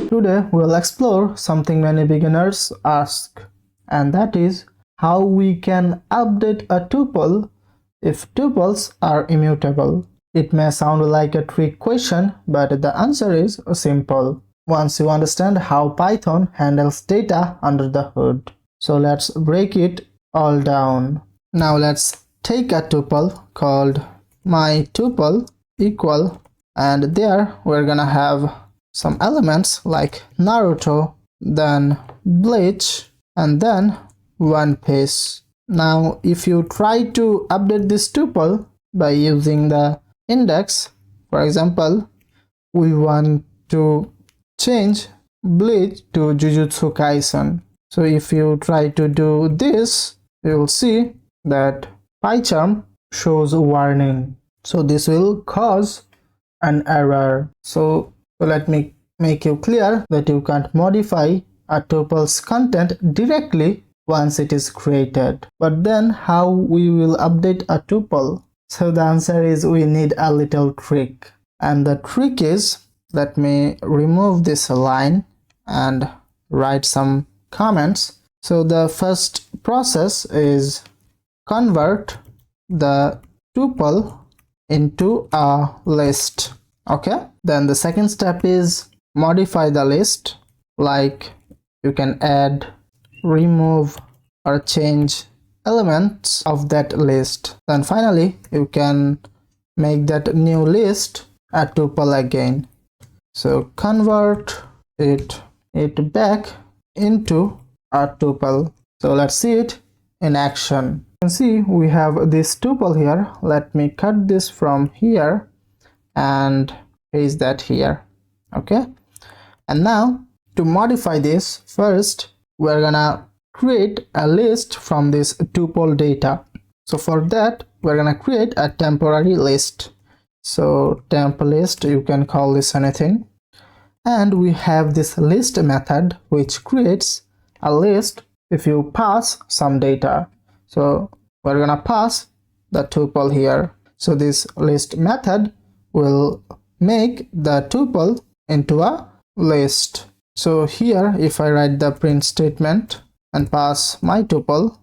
Today we'll explore something many beginners ask, and that is how we can update a tuple if tuples are immutable. It may sound like a trick question, but the answer is simple once you understand how Python handles data under the hood. So let's break it all down. Now let's take a tuple called my tuple equal, and there we're gonna have some elements like Naruto, then Bleach, and then One Piece. Now if you try to update this tuple by using the index, for example, we want to change Bleach to Jujutsu Kaisen. So if you try to do this, you will see that PyCharm shows warning. So this will cause an error. So let me make you clear that you can't modify a tuple's content directly once it is created. But then how we will update a tuple? So the answer is we need a little trick. And the trick is, let me remove this line and write some comments. So the first process is convert the tuple into a list. Okay, then the second step is modify the list, like you can add, remove, or change elements of that list. Then finally you can make that new list a tuple again. So convert it back into a tuple. So let's see it in action. You can see we have this tuple here. Let me cut this from here and paste that here. Okay, and now to modify this, first we're gonna create a list from this tuple data. So for that we're gonna create a temporary list. So temp list, you can call this anything, and we have this list method which creates a list if you pass some data. So we're gonna pass the tuple here. So this list method will make the tuple into a list. So here if I write the print statement and pass my tuple,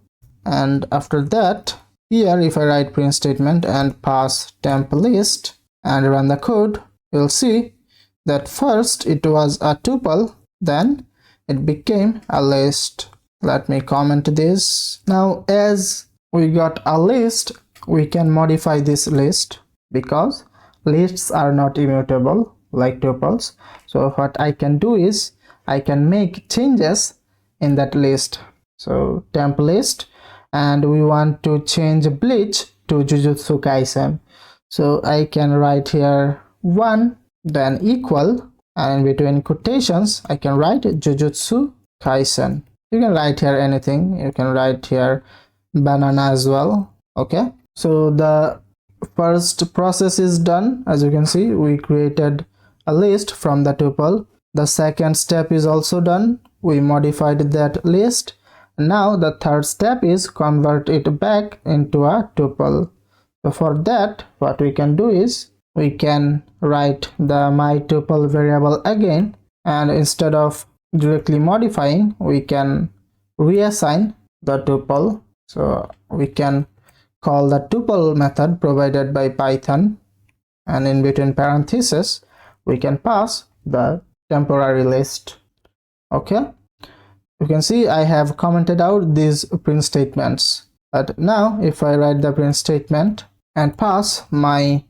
and after that here if I write print statement and pass temp list and run the code, you'll see that first it was a tuple, then it became a list. Let me comment this. Now as we got a list, we can modify this list because lists are not immutable like tuples. So what I can do is I can make changes in that list. So temp list, and we want to change Bleach to Jujutsu Kaisen. So I can write here 1, then equal, and in between quotations I can write Jujutsu Kaisen. You can write here anything. You can write here banana as well. Okay, so the first process is done. As you can see, we created a list from the tuple. The second step is also done. We modified that list. Now the third step is convert it back into a tuple. So for that, what we can do is we can write the my tuple variable again, and instead of directly modifying, we can reassign the tuple. So we can call the tuple method provided by Python, and in between parentheses we can pass the temporary list. Okay, you can see I have commented out these print statements. But now if I write the print statement and pass my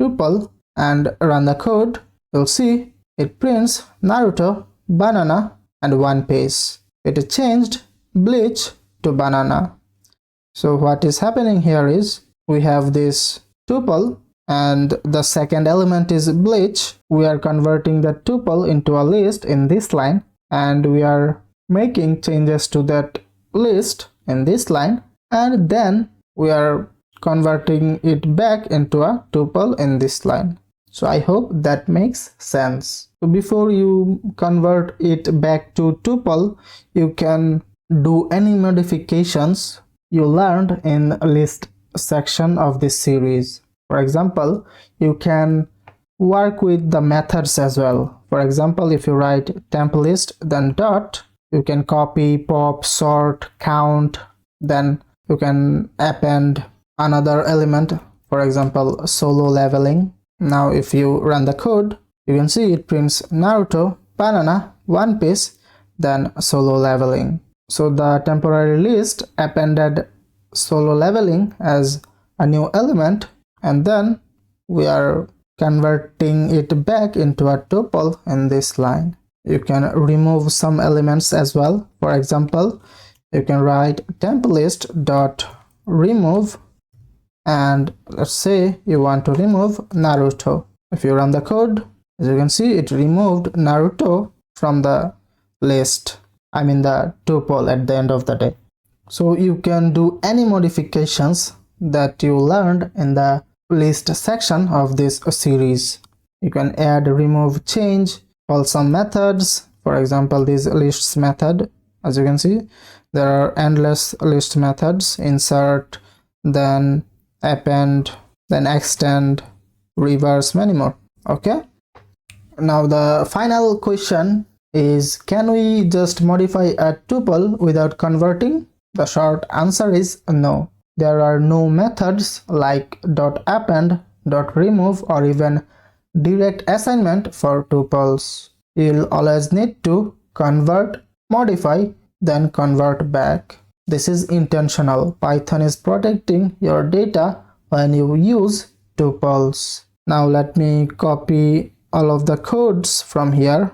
tuple and run the code, you'll see it prints Naruto, banana, and One Piece. It changed Bleach to banana. So what is happening here is we have this tuple and the second element is Bleach. We are converting the tuple into a list in this line, and we are making changes to that list in this line, and then we are converting it back into a tuple in this line. So I hope that makes sense. So before you convert it back to tuple, you can do any modifications you learned in list section of this series. For example, you can work with the methods as well. For example, if you write temp list then dot, you can copy, pop, sort, count, then you can append another element, for example solo leveling. Now if you run the code, you can see it prints Naruto, banana, One Piece, then solo leveling. So the temporary list appended solo leveling as a new element, and then we are converting it back into a tuple in this line. You can remove some elements as well. For example, you can write temp list dot remove, and let's say you want to remove Naruto. If you run the code, as you can see, it removed Naruto from the list, I mean the tuple at the end of the day. So you can do any modifications that you learned in the list section of this series. You can add, remove, change, call some methods. For example, this lists method, as you can see, there are endless list methods: insert, then append, then extend, reverse, many more. Okay, now the final question is, can we just modify a tuple without converting? The short answer is no. There are no methods like .append, .remove, or even direct assignment for tuples. You'll always need to convert, modify, then convert back. This is intentional. Python is protecting your data when you use tuples. Now let me copy all of the codes from here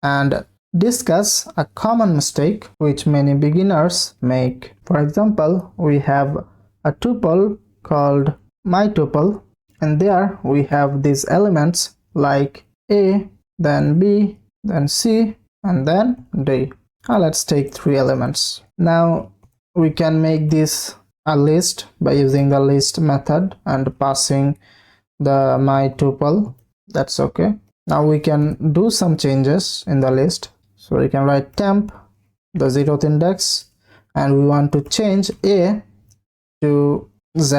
and discuss a common mistake which many beginners make. For example, we have a tuple called mytuple, and there we have these elements like A, then B, then C, and then D. Now let's take 3 elements. Now we can make this a list by using the list method and passing the mytuple. That's okay. Now we can do some changes in the list. So we can write temp, the 0th index, and we want to change A to Z.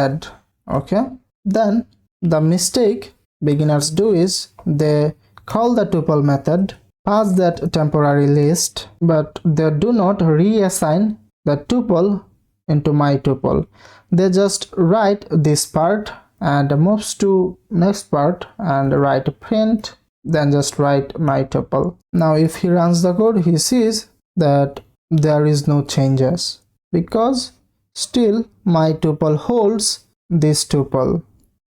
Okay, then the mistake beginners do is they call the tuple method, pass that temporary list, but they do not reassign the tuple into mytuple. They just write this part and moves to next part and write print, then just write mytuple. Now if he runs the code, he sees that there is no changes because still mytuple holds this tuple.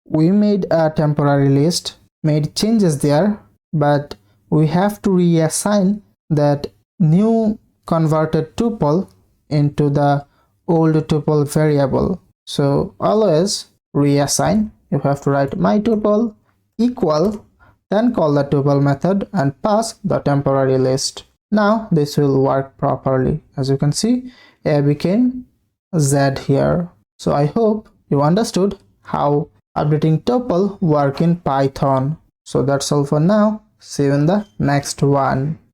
We made a temporary list, made changes there, but we have to reassign that new converted tuple into the old tuple variable. So always reassign. You have to write mytuple equal, then call the tuple method and pass the temporary list. Now this will work properly. As you can see, A became Z here. So I hope you understood how updating tuple work in Python. So that's all for now. See you in the next one.